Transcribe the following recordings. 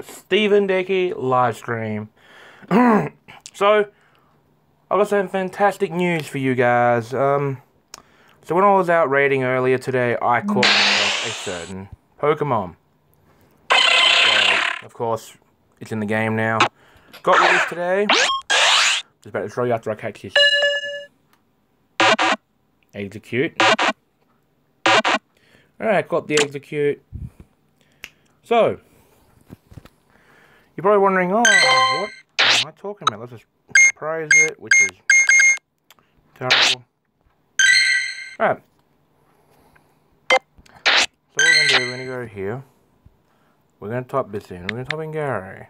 Stephen Doecke live stream. So, I've got some fantastic news for you guys. So when I was out raiding earlier today, I caught myself a certain Pokemon. So, of course, it's in the game now. Got released today. Just about to throw you after I catch this. Execute. Alright, got the execute. So, you're probably wondering, oh, what am I talking about? Let's just praise it, which is terrible. Alright. So what we're going to do, we're going to go here. We're going to type this in. We're going to type in Gary.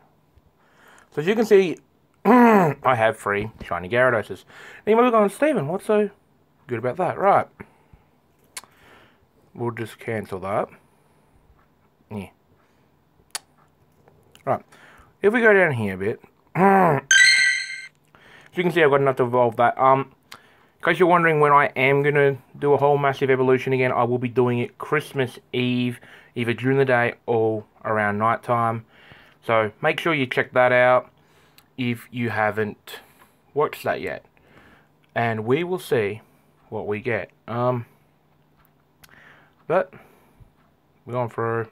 So as you can see, I have 3 shiny Gyarados. Now you might be going, Stephen, what's so good about that? Right. We'll just cancel that. Yeah. Right. If we go down here a bit, as you can see, I've got enough to evolve that. In case you're wondering when I am going to do a whole massive evolution again, I will be doing it Christmas Eve, either during the day or around night time. So make sure you check that out if you haven't watched that yet. And we will see what we get. But we're going through.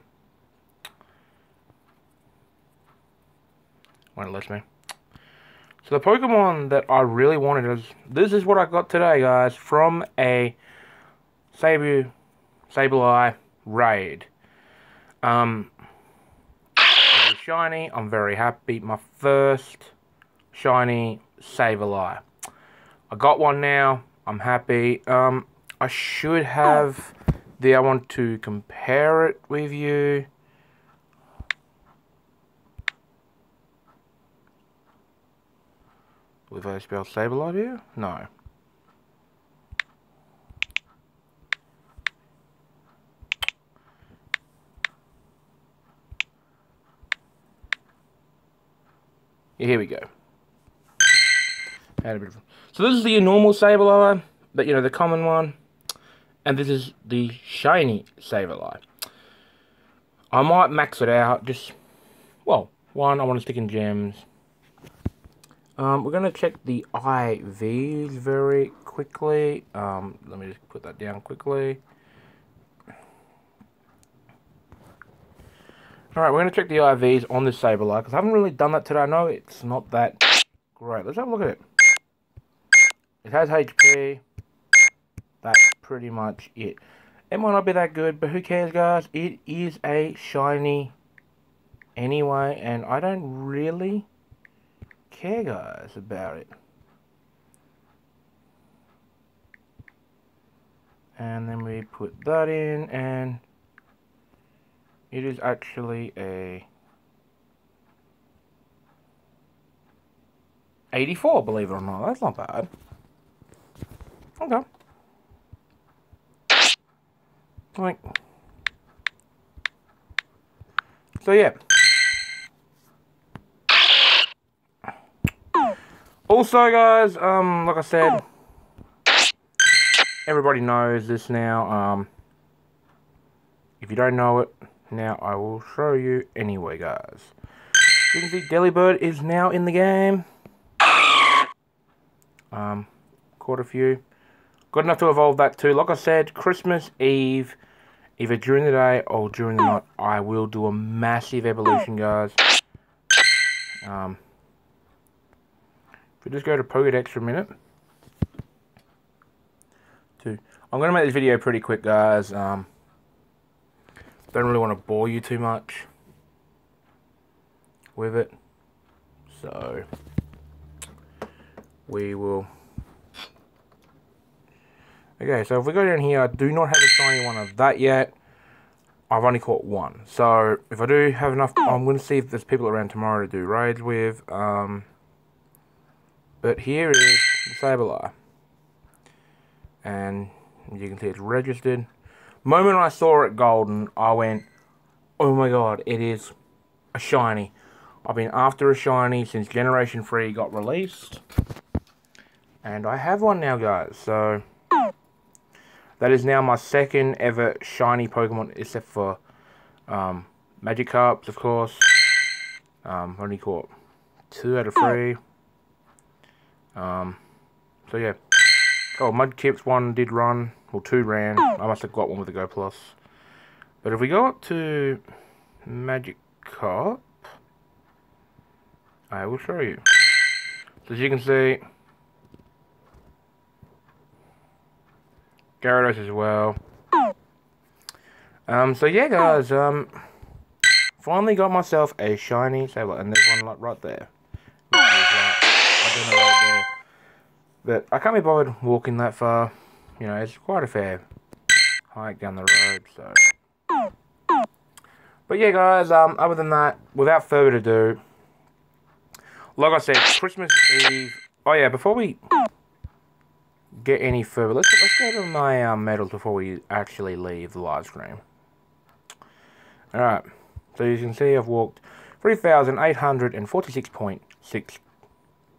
When it lets me. So the Pokemon that I really wanted is, this is what I got today, guys, from a Sableye raid. It was shiny. I'm very happy. My first shiny Sableye. I got one now. I'm happy. I should have I want to compare it with you. If I spell Sableye here? No. Yeah, here we go. So this is the normal Sableye, but the common one. And this is the shiny Sableye. I might max it out, well, one, I want to stick in gems. We're going to check the IVs very quickly. Let me just put that down quickly. Alright, we're going to check the IVs on this Sableye, because I haven't really done that today. I know it's not that great. Let's have a look at it. It has HP. That's pretty much it. It might not be that good, but who cares, guys? It is a shiny anyway, and I don't really care, guys, about it. And then we put that in, and it is actually a 84, believe it or not. That's not bad. Okay. Right. So yeah. Also, guys, like I said, everybody knows this now. If you don't know it, now I will show you anyway, guys. You can see Delibird is now in the game. Caught a few. Got enough to evolve that too. Like I said, Christmas Eve, either during the day or during the night, I will do a massive evolution, guys. If we just go to Pokedex for a minute. I'm going to make this video pretty quick, guys. Don't really want to bore you too much with it. So, we will... Okay, so if we go down here, I do not have a shiny one of that yet. I've only caught one. So, if I do have enough, I'm going to see if there's people around tomorrow to do raids with. But here is the Sableye. And as you can see, it's registered. The moment I saw it golden, I went, oh my god, it is a shiny. I've been after a shiny since Generation 3 got released. And I have one now, guys. So, that is now my second ever shiny Pokemon, except for Magikarps, of course. Only caught 2 out of 3. So yeah. Oh, Mudkip's 1 did run, or 2 ran. I must have got 1 with the Go Plus. But if we go up to Magic Carp, I will show you. So as you can see, Gyarados as well. So yeah, guys, finally got myself a shiny Sableye, and there's one like right there. Which is, I don't know right there. But I can't be bothered walking that far. You know, it's quite a fair hike down the road, so. But yeah, guys, other than that, without further ado, like I said, Christmas Eve. Oh yeah, before we get any further, let's go to my medals before we actually leave the live stream. Alright, so you can see I've walked 3,846.6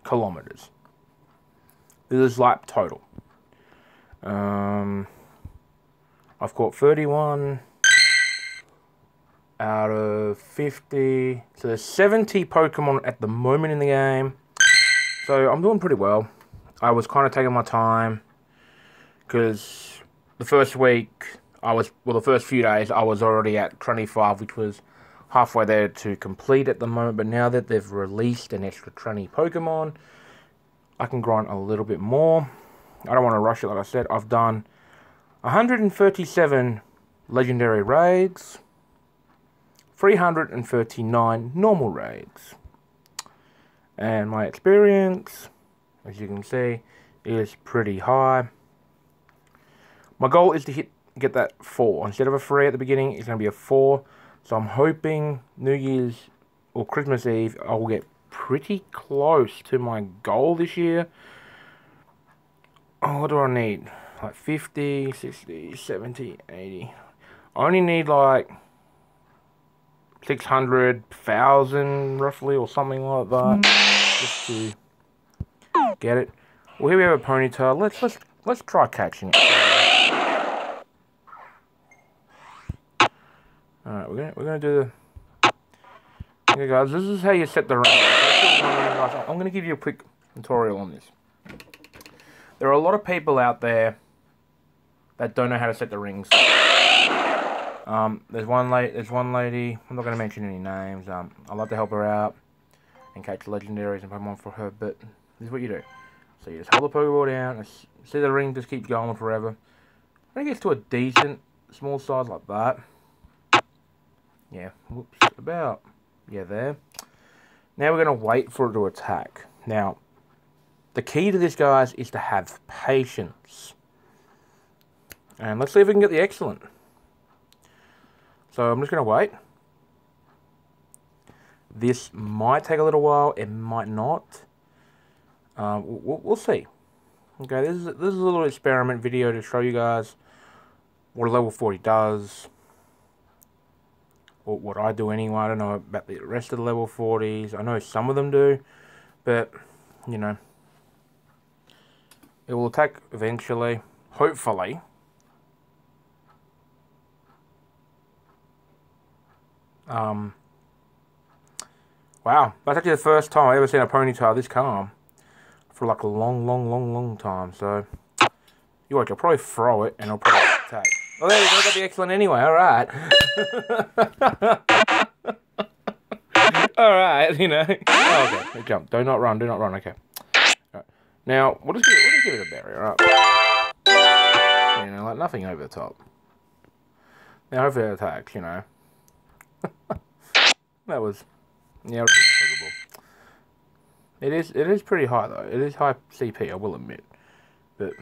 kilometers. This is like total. I've caught 31 out of 50. So there's 70 Pokemon at the moment in the game. So I'm doing pretty well. I was kind of taking my time because the first week the first few days I was already at 25, which was halfway there to complete at the moment. But now that they've released an extra 20 Pokemon, I can grind a little bit more. I don't want to rush it, like I said. I've done 137 legendary raids, 339 normal raids. And my experience, as you can see, is pretty high. My goal is to get that 4. Instead of a 3 at the beginning, it's going to be a 4. So I'm hoping New Year's or Christmas Eve, I will get pretty close to my goal this year. Oh, what do I need? Like 50, 60, 70, 80. I only need like 600,000 roughly or something like that just to get it. Well, here we have a Ponytail. Let's try catching it. Alright, we're gonna do the. Okay, guys, this is how you set the ring. I'm gonna give you a quick tutorial on this. There are a lot of people out there that don't know how to set the rings. There's one lady. I'm not gonna mention any names. I'd love to help her out and catch legendaries and Pokemon for her. But this is what you do. So you just hold the Pokeball down. And see the ring just keeps going forever. When it gets to a decent small size like that. Yeah, whoops, about, yeah, there. Now we're going to wait for it to attack. Now, the key to this, guys, is to have patience. And let's see if we can get the excellent. So I'm just going to wait. This might take a little while, it might not. We'll see. Okay, this is a little experiment video to show you guys what a level 40 does. Or what I do anyway. I don't know about the rest of the level 40s. I know some of them do. But, you know. It will attack eventually. Hopefully. Wow. That's actually the first time I've ever seen a Ponytail this calm. For like a long time. So, you watch, I'll probably throw it and I'll probably attack. Oh, there you go, got the excellent anyway, alright. Alright, you know. Oh, okay, jump. Do not run, okay. Right. Now, we'll just give it a berry, alright? You know, like nothing over the top. Now, hopefully it attacks, you know. That was, yeah, it was acceptable. It is pretty high, though. It is high CP, I will admit. But...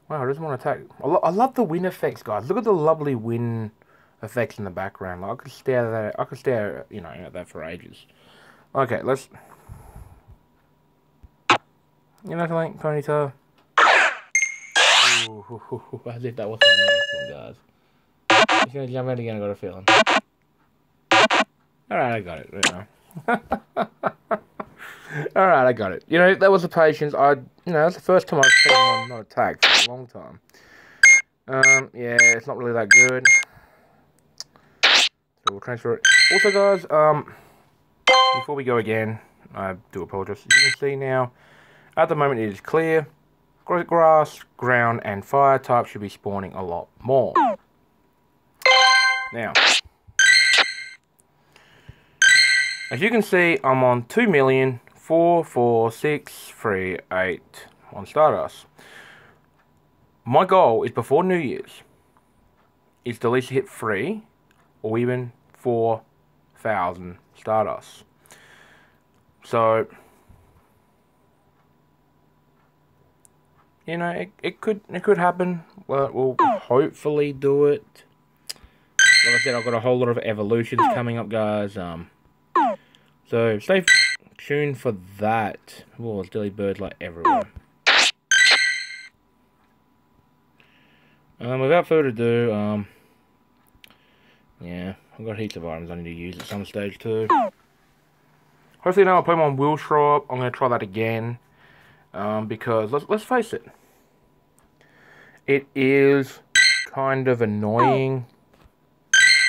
wow, I just want to attack. I love the wind effects, guys. Look at the lovely wind effects in the background. Like, I could stare, you know, at that for ages. Okay, let's. You know something, Ponytail? Ooh, as if that wasn't the next one, guys. He's gonna jump out again. I got a feeling. All right, I got it. Right now. Alright, I got it. You know, that was the patience. You know, that's the first time I've seen one not attack for a long time. Yeah, it's not really that good. So we'll transfer it Also, guys, before we go again, I do apologize. As you can see now, at the moment it is clear. Grass, ground, and fire type should be spawning a lot more. Now, as you can see, I'm on 2,446,381 on Stardust. My goal is before New Year's is to at least hit 3 or even 4,000 Stardust. So, you know, it could happen. Well, we'll hopefully do it. Like I said, I've got a whole lot of evolutions coming up, guys. So stay tuned for that. Oh, there's dilly birds like everywhere. Without further ado, yeah, I've got heaps of items I need to use at some stage too. Hopefully now I'll Pokemon will show up. I'm going to try that again. Because, let's face it. It is kind of annoying.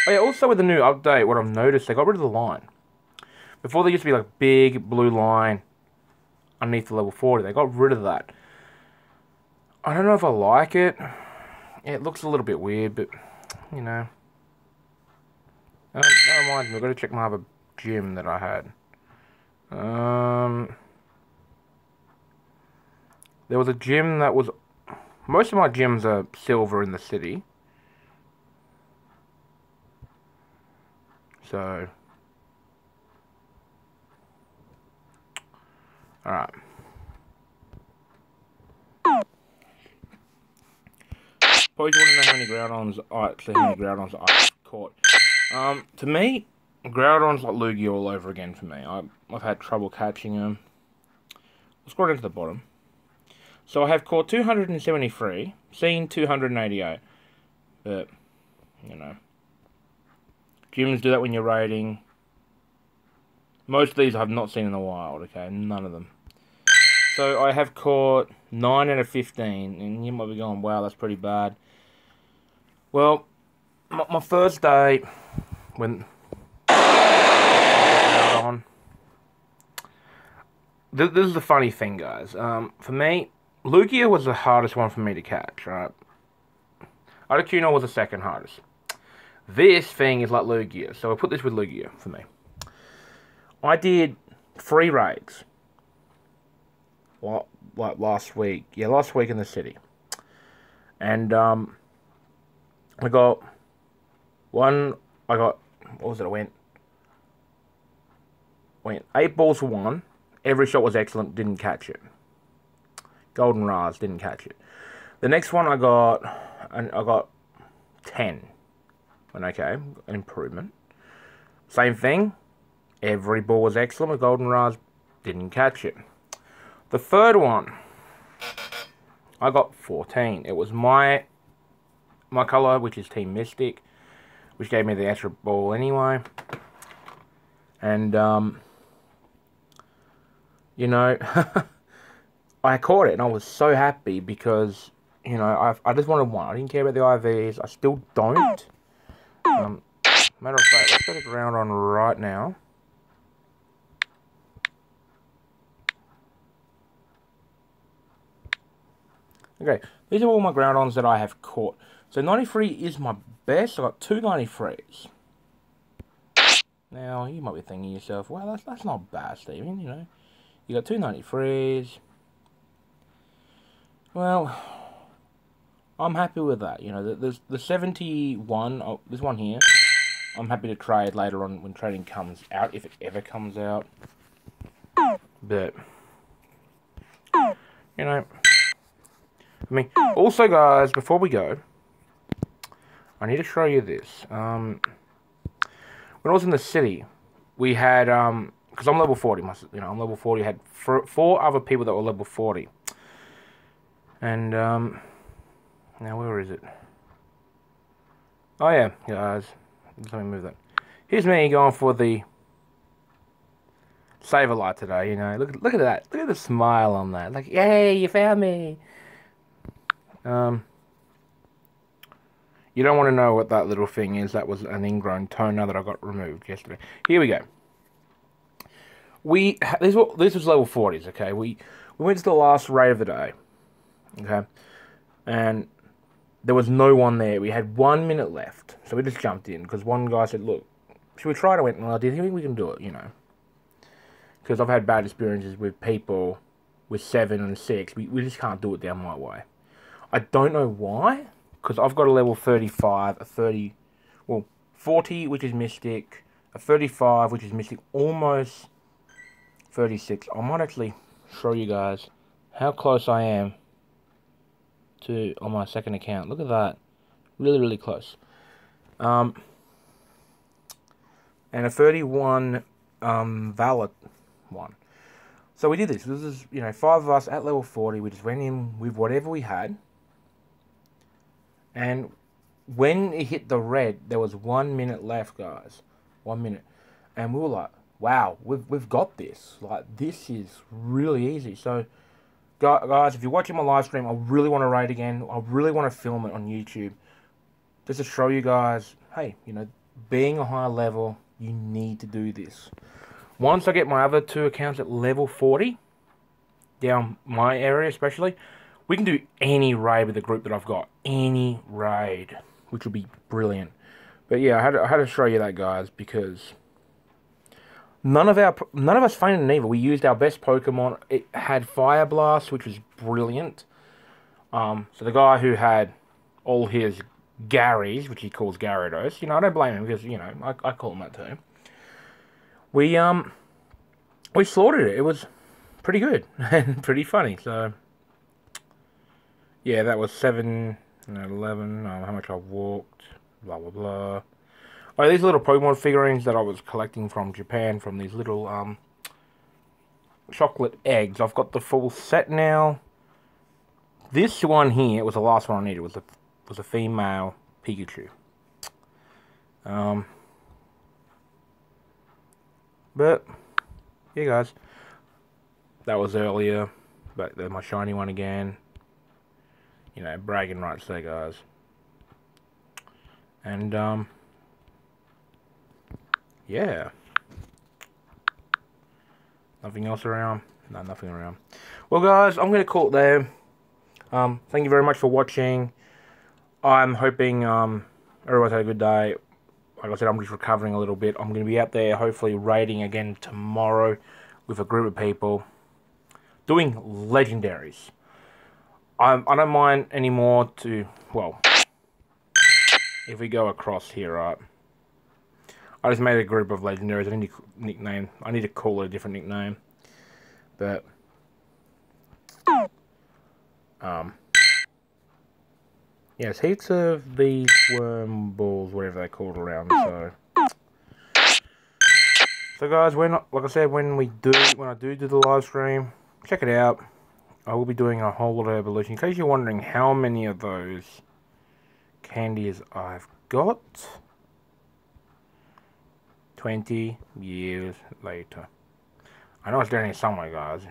Oh yeah, also with the new update, what I've noticed, they got rid of the line. Before there used to be like big blue line underneath the level 40. They got rid of that. I don't know if I like it. Yeah, it looks a little bit weird, but, you know. That reminds me, I've got to check my other gym that I had. There was a gym that was... Most of my gyms are silver in the city. So... Alright. Probably want to know how many Groudons I've caught. To me, Groudon's like Lugia all over again for me. I've had trouble catching them. Let's scroll down to the bottom. So I have caught 273, seen 288. But, you know. Gyms do that when you're raiding. Most of these I have not seen in the wild, okay? None of them. So I have caught 9 out of 15, and you might be going, wow, that's pretty bad. Well, my first day, when on, this is the funny thing, guys. For me, Lugia was the hardest one for me to catch, right? Articuno was the second hardest. This thing is like Lugia, so I put this with Lugia for me. I did 3 raids. Like last week. Yeah, last week in the city. And, I got... what was it? I went 8 balls for 1. Every shot was excellent, didn't catch it. Golden Raz, didn't catch it. The next one I got 10. And okay, an improvement. Same thing. Every ball was excellent with Golden Raz, didn't catch it. The third one, I got 14. It was my colour, which is Team Mystic, which gave me the extra ball anyway. And, you know, I caught it, and I was so happy because, you know, I just wanted 1. I didn't care about the IVs. I still don't. Matter of fact, let's get a Groudon right now. Okay, these are all my Groudons that I have caught. So 93 is my best. I got 2 93s. Now, you might be thinking to yourself, well, that's not bad, Stephen, you know. You got 2 93s. Well, I'm happy with that. You know, there's the 71, oh, this one here, I'm happy to trade later on when trading comes out, if it ever comes out. But, you know, I mean, also guys, before we go, I need to show you this. When I was in the city, we had, because I'm level 40, I'm level 40, I had 4 other people that were level 40. And, now where is it? Oh yeah, guys, let me move that. Here's me going for the Saverlight today, you know, look at that, look at the smile on that, like, yay, you found me. You don't want to know what that little thing is. That was an ingrown toner that I got removed yesterday. Here we go. This was level 40s, okay? We went to the last raid of the day, okay? And there was no one there. We had 1 minute left. So we just jumped in because one guy said, look, should we try it? I went, well, do you think we can do it, you know? Because I've had bad experiences with people with 7 and 6. We just can't do it down my way. I don't know why. Because I've got a level 35, a 30, well, 40, which is Mystic, a 35, which is Mystic, almost 36. I might actually show you guys how close I am to on my second account. Look at that. Really, really close. And a 31 valid one. So we did this. This is, you know, 5 of us at level 40. We just went in with whatever we had. And when it hit the red, there was 1 minute left, guys. 1 minute. And we were like, wow, we've got this. Like, this is really easy. So, guys, if you're watching my live stream, I really want to raid again. I really want to film it on YouTube. Just to show you guys, hey, you know, being a high level, you need to do this. Once I get my other 2 accounts at level 40, down my area especially, we can do any raid with the group that I've got. Any raid, which would be brilliant. But yeah, I had to show you that, guys, because none of us fainted either. We used our best Pokemon. It had Fire Blast, which was brilliant. So the guy who had all his Garys, which he calls Gyarados, you know, I don't blame him because, you know, I call him that too. We slaughtered it. It was pretty good and pretty funny. So yeah, that was 7 and 11. How much I've walked, blah blah blah. Oh, these little Pokemon figurines that I was collecting from Japan, from these little chocolate eggs. I've got the full set now. This one here was the last one I needed. Was a female Pikachu. But yeah, guys, that was earlier. But there's my shiny one again. You know, bragging rights there, guys. And yeah. Nothing else around? No, nothing around. Well, guys, I'm going to call it there. Thank you very much for watching. I'm hoping everyone's had a good day. Like I said, I'm just recovering a little bit. I'm going to be out there, hopefully, raiding again tomorrow with a group of people. Doing legendaries. I don't mind anymore to, well, if we go across here, right? I just made a group of legendaries. I need to nickname. I need to call it a different nickname. But yes, heaps of these worm balls, whatever they're called around. So guys, when, like I said, when I do the live stream, check it out. I will be doing a whole lot of evolution. In case you're wondering how many of those candies I've got. 20 years later. I know it's down here somewhere, guys.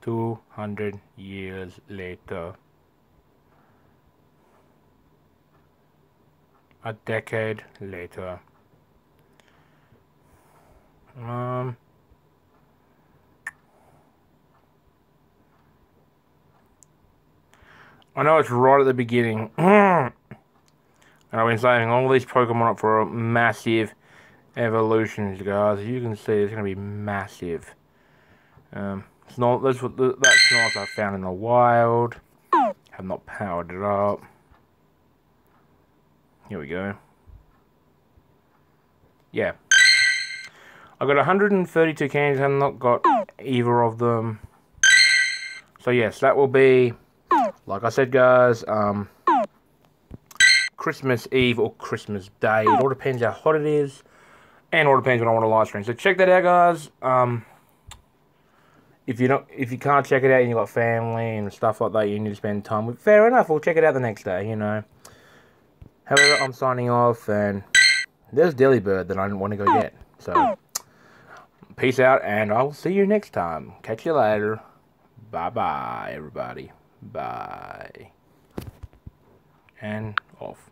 200 years later. A decade later. I know it's right at the beginning. And I've been saving all these Pokemon up for massive evolutions, guys. As you can see, it's going to be massive. It's not, that's Snorlax I found in the wild. Have not powered it up. Here we go. Yeah. I got 132 candies. I have not got either of them. So yes, that will be, like I said, guys, Christmas Eve or Christmas Day. It all depends how hot it is, and all depends when I want to live stream. So check that out, guys. If you can't check it out and you've got family and stuff like that, you need to spend time with. Fair enough. We'll check it out the next day. You know. However, I'm signing off, and there's Delibird that I didn't want to go get. So peace out, and I will see you next time. Catch you later. Bye-bye, everybody. Bye. And off.